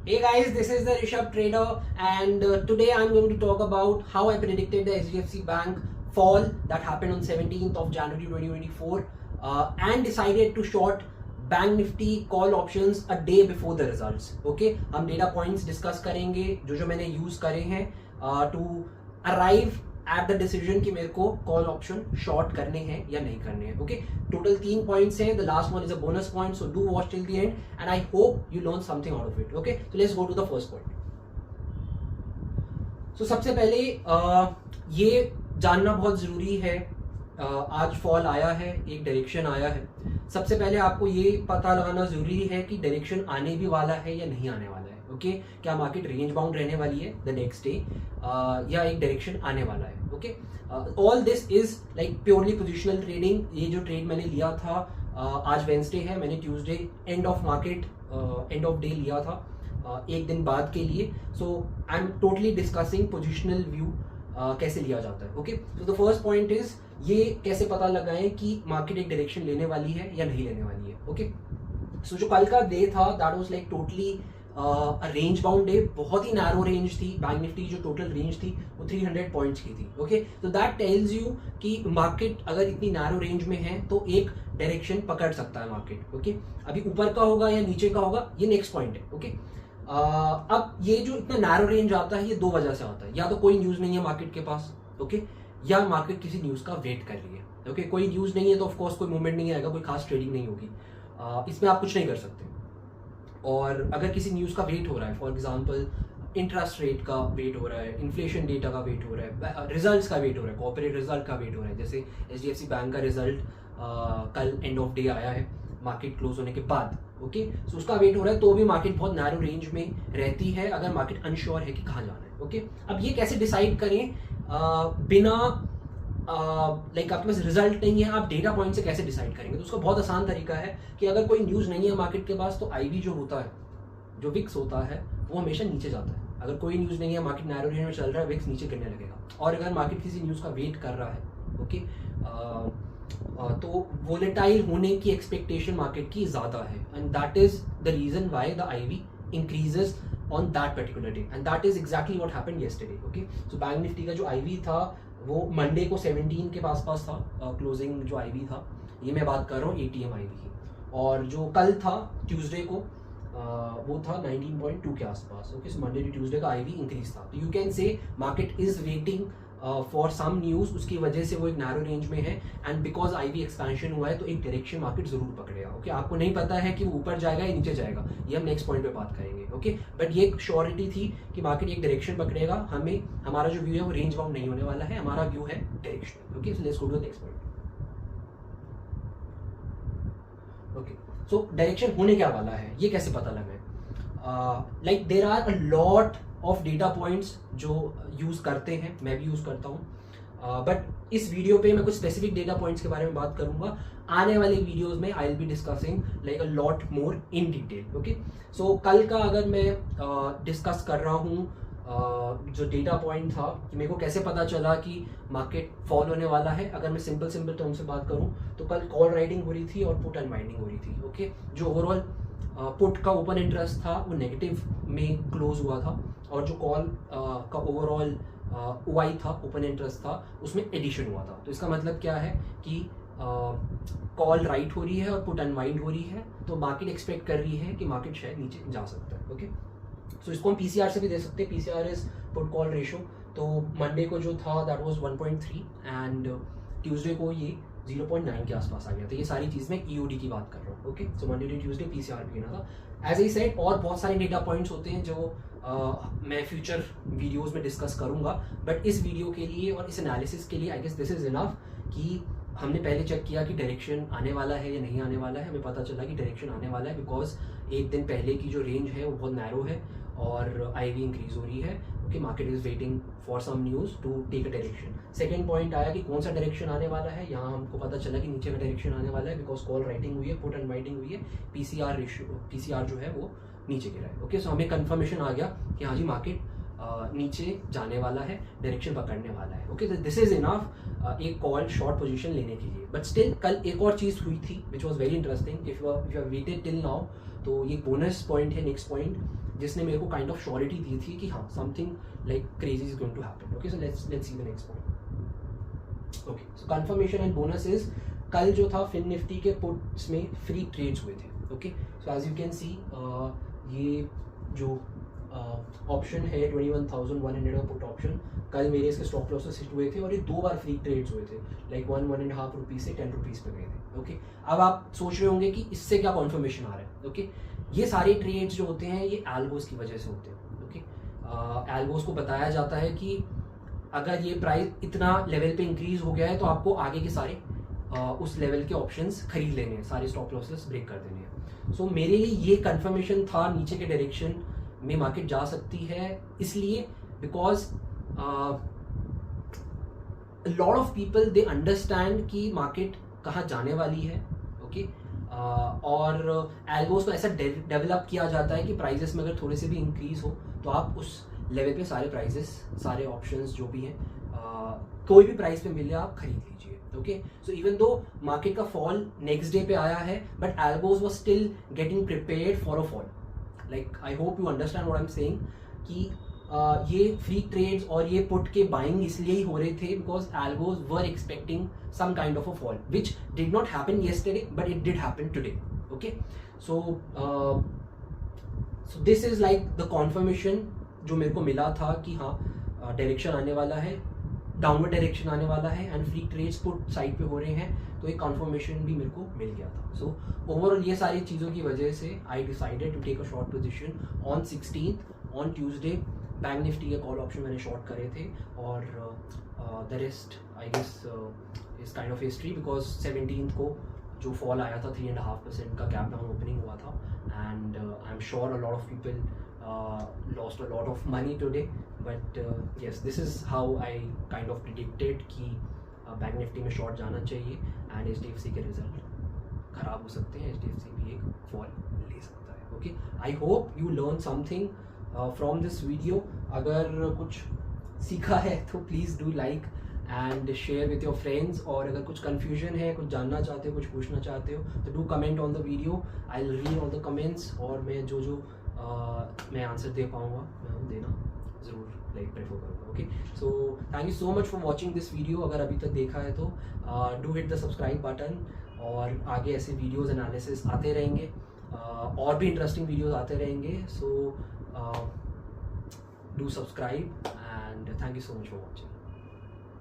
Hey guys, this is the Rishabh Trader, and today I'm going to talk about how I predicted the HDFC Bank fall that happened on 17th of January 2024 and decided to short Bank Nifty call options a day before the results. Okay, हम data points discuss करेंगे जो मैंने use करे हैं to arrive at the decision कि मेरे को call option short करने हैं या नहीं करने हैं. ओके, टोटल 3 पॉइंट्स हैं. The last one is a bonus point, so do watch till the end and I hope you learn something out of it. Okay, so let's go to the first point. सो सबसे पहले ये जानना बहुत जरूरी है. आज फॉल आया है, एक डायरेक्शन आया है. सबसे पहले आपको ये पता लगाना जरूरी है कि डायरेक्शन आने भी वाला है या नहीं आने वाला है. ओके, क्या मार्केट रेंज बाउंड रहने वाली है द नेक्स्ट डे या एक डायरेक्शन आने वाला है. Okay, all this is like purely positional trading. ये जो ट्रेड मैंने लिया था आज वेंसडे है, मैंने Tuesday end of market end of day लिया था एक दिन बाद के लिए. So I am totally discussing positional view कैसे लिया जाता है. ओके, तो द फर्स्ट पॉइंट इज ये कैसे पता लगाएं कि मार्केट एक डायरेक्शन लेने वाली है या नहीं लेने वाली है. ओके, सो जो कल का डे था that was like totally range bound day. बहुत ही नैरो रेंज थी. बैंक निफ्टी जो टोटल रेंज थी वो 300 पॉइंट्स की थी. ओके, तो दैट टेल्स यू कि मार्केट अगर इतनी नैरो रेंज में है तो एक डायरेक्शन पकड़ सकता है मार्केट. ओके, अभी ऊपर का होगा या नीचे का होगा ये नेक्स्ट पॉइंट है. ओके, अब ये जो इतना नैरो रेंज आता है ये दो वजह से आता है. या तो कोई न्यूज नहीं है मार्केट के पास, ओके, या मार्केट किसी न्यूज का वेट कर रही है. ओके, कोई न्यूज नहीं है तो ऑफकोर्स कोई मूवमेंट नहीं आएगा, कोई खास ट्रेडिंग नहीं होगी. इसमें आप कुछ नहीं कर सकते. और अगर किसी न्यूज़ का वेट हो रहा है, फॉर एग्जांपल इंटरेस्ट रेट का वेट हो रहा है, इन्फ्लेशन डेटा का वेट हो रहा है, रिजल्ट्स का वेट हो रहा है, कॉर्पोरेट रिजल्ट का वेट हो रहा है, जैसे HDFC बैंक का रिजल्ट कल एंड ऑफ डे आया है मार्केट क्लोज होने के बाद. ओके, सो उसका वेट हो रहा है तो भी मार्केट बहुत नैरो रेंज में रहती है अगर मार्केट अनश्योर है कि कहाँ जाना है. ओके, अब ये कैसे डिसाइड करें बिना लाइक आपके पास रिजल्ट नहीं है, आप डेटा पॉइंट से कैसे डिसाइड करेंगे. तो उसका बहुत आसान तरीका है कि अगर कोई न्यूज़ नहीं है मार्केट के पास तो आईवी जो होता है, जो विक्स होता है, वो हमेशा नीचे जाता है. अगर कोई न्यूज़ नहीं है, मार्केट नैरो रेंज में चल रहा है, विक्स नीचे गिरने लगेगा. और अगर मार्केट किसी न्यूज़ का वेट कर रहा है, ओके, तो वोलेटाइल होने की एक्सपेक्टेशन मार्केट की ज़्यादा है and that is the reason why the IV increases on that particular day and that is exactly what happened yesterday. Okay, so bank Nifty का जो आईवी था वो मंडे को 17 के पास था. क्लोजिंग जो आईवी था, ये मैं बात कर रहा हूँ ATM आईवी की. और जो कल था ट्यूसडे को वो था 19.2 के आसपास. Okay, so Monday to Tuesday का आईवी इंक्रीज था. तो you can say market is waiting for some news, उसकी वजह से वो एक नैरो रेंज में है एंड बिकॉज आईवी एक्सपेंशन हुआ है तो एक डायरेक्शन मार्केट जरूर पकड़ेगा. ओके, आपको नहीं पता है कि वो ऊपर जाएगा या नीचे जाएगा, ये हम नेक्स्ट पॉइंट पे बात करेंगे. ओके, बट ये एक श्योरिटी थी कि मार्केट एक डायरेक्शन पकड़ेगा. हमें हमारा जो व्यू है वो रेंज बाउंड नहीं होने वाला है, हमारा व्यू है direction. Okay, so let's go to the next point. Okay, so direction होने क्या वाला है ये कैसे पता लगे. Like there are a lot of data points जो यूज़ करते हैं, मैं भी यूज़ करता हूँ. बट इस वीडियो पे मैं कुछ स्पेसिफिक डेटा पॉइंट्स के बारे में बात करूंगा. आने वाले वीडियोस में I will be discussing like a lot more in detail. Okay, so कल का अगर मैं डिस्कस कर रहा हूँ जो डेटा पॉइंट था कि मेरे को कैसे पता चला कि मार्केट फॉल होने वाला है. अगर मैं सिंपल टर्म से बात करूँ तो कल कॉल राइटिंग हो रही थी और पुट अनवाइंडिंग हो रही थी. ओके, जो ओवरऑल पुट का ओपन इंटरेस्ट था वो नेगेटिव में क्लोज हुआ था और जो कॉल का ओवरऑल OI था, ओपन इंटरेस्ट था, उसमें एडिशन हुआ था. तो इसका मतलब क्या है कि कॉल राइट हो रही है और पुट अनवाइंड हो रही है, तो मार्केट एक्सपेक्ट कर रही है कि मार्केट शायद नीचे जा सकता है. ओके, सो इसको हम PCR से भी दे सकते हैं. PCR is put call ratio. तो मंडे को जो था दैट वाज 1.3 एंड ट्यूसडे को ये 0.9 के आसपास आ गया. तो ये सारी चीज़ मैं EOD की बात कर रहा हूँ. Okay, so Monday to Tuesday PCR भी गिना था. एज आई सेड और बहुत सारे डेटा पॉइंट्स होते हैं जो मैं फ्यूचर वीडियोस में डिस्कस करूंगा. बट इस वीडियो के लिए और इस एनालिसिस के लिए I guess this is enough कि हमने पहले चेक किया कि डायरेक्शन आने वाला है या नहीं आने वाला है. हमें पता चला कि डायरेक्शन आने वाला है बिकॉज एक दिन पहले की जो रेंज है वो बहुत नैरो है और आईवी इंक्रीज हो रही है. Okay, market is waiting for some news to take a direction. Second point आया कि कौन सा डायरेक्शन आने वाला है. यहाँ हमको पता चला कि नीचे का डायरेक्शन आने वाला है बिकॉज कॉल राइटिंग हुई है, पुट अनवाइंडिंग हुई है, PCR जो है वो नीचे गिरा है. ओके, सो हमें कंफर्मेशन आ गया कि हाँ जी मार्केट नीचे जाने वाला है, डायरेक्शन पकड़ने वाला है. ओके, दिस इज इनफ एक कॉल शॉर्ट पोजीशन लेने के लिए. बट स्टिल कल एक और चीज़ हुई थी which was very interesting. If you weighted till now तो ये बोनस पॉइंट है, नेक्स्ट पॉइंट, जिसने मेरे को काइंड ऑफ श्योरिटी दी थी कि हाँ something like crazy is going to happen. Okay, so let's see the next point. Okay, so confirmation and bonus is, कल जो था फिन निफ्टी के पुट्स में फ्री ट्रेड्स हुए थे. Okay, so as you can see ये जो option है 21,100 का पुट ऑप्शन, कल मेरे इसके स्टॉप लॉसेस हिट हुए थे और ये 2 बार फ्री ट्रेड्स हुए थे, लाइक 1.5 रुपीज़ से 10 रुपीज़ पे गए थे. ओके, अब आप सोच रहे होंगे कि इससे क्या कॉन्फर्मेशन आ रहा है. ओके, ये सारे ट्रेड्स जो होते हैं ये एल्गोस की वजह से होते हैं. ओके, एल्गोस को बताया जाता है कि अगर ये प्राइस इतना लेवल पे इंक्रीज हो गया है तो आपको आगे के सारे उस लेवल के ऑप्शंस खरीद लेने हैं, सारे स्टॉप लॉसेस ब्रेक कर देने हैं. सो मेरे लिए ये कंफर्मेशन था नीचे के डायरेक्शन में मार्केट जा सकती है, इसलिए because lot of people they understand कि मार्केट कहाँ जाने वाली है. ओके, और एल्गोस को ऐसा डेवलप किया जाता है कि प्राइजेस में अगर थोड़े से भी इंक्रीज हो तो आप उस लेवल पे सारे प्राइजेस, सारे ऑप्शंस जो भी हैं, कोई भी प्राइस पे मिले आप खरीद लीजिए. Okay, so even though market का फॉल नेक्स्ट डे पे आया है, but algos was still getting prepared for a fall. Like I hope you understand what I am saying कि ये फ्री ट्रेड्स और ये पुट के बाइंग इसलिए ही हो रहे थे because algos were expecting some kind of a fall which did not happen yesterday but it did happen today. Okay, so this is like the confirmation जो मेरे को मिला था कि हाँ डायरेक्शन आने वाला है, डाउनवर्ड डायरेक्शन आने वाला है and free trades put side पे हो रहे हैं, तो एक कन्फर्मेशन भी मेरे को मिल गया था. सो ओवरऑल ये सारी चीज़ों की वजह से I decided to take a short position on 16th on Tuesday. Bank Nifty के कॉल ऑप्शन मैंने शॉर्ट करे थे और the rest I guess is kind of history because 17th को जो फॉल आया था 3.5% का गैप डाउन ओपनिंग हुआ था and I am sure a lot of people lost a lot of money today, but yes this is how I kind of predicted कि bank Nifty में short जाना चाहिए एंड HDFC के result खराब हो सकते हैं, HDFC भी एक फॉल ले सकता है. Okay, I hope you learn something from this video. अगर कुछ सीखा है तो please do like and share with your friends, और अगर कुछ कन्फ्यूजन है, कुछ जानना चाहते हो, कुछ पूछना चाहते हो तो do comment on the video. I will read all the comments और मैं जो मैं आंसर दे पाऊँगा मैं देना ज़रूर लाइक प्रेफर करूँगा. Okay, so thank you so much for watching this video. अगर अभी तक देखा है तो do hit the subscribe button, और आगे ऐसे वीडियोज़ एनालिसिस आते रहेंगे, और भी इंटरेस्टिंग वीडियोज़ आते रहेंगे. सो do subscribe and thank you so much for watching.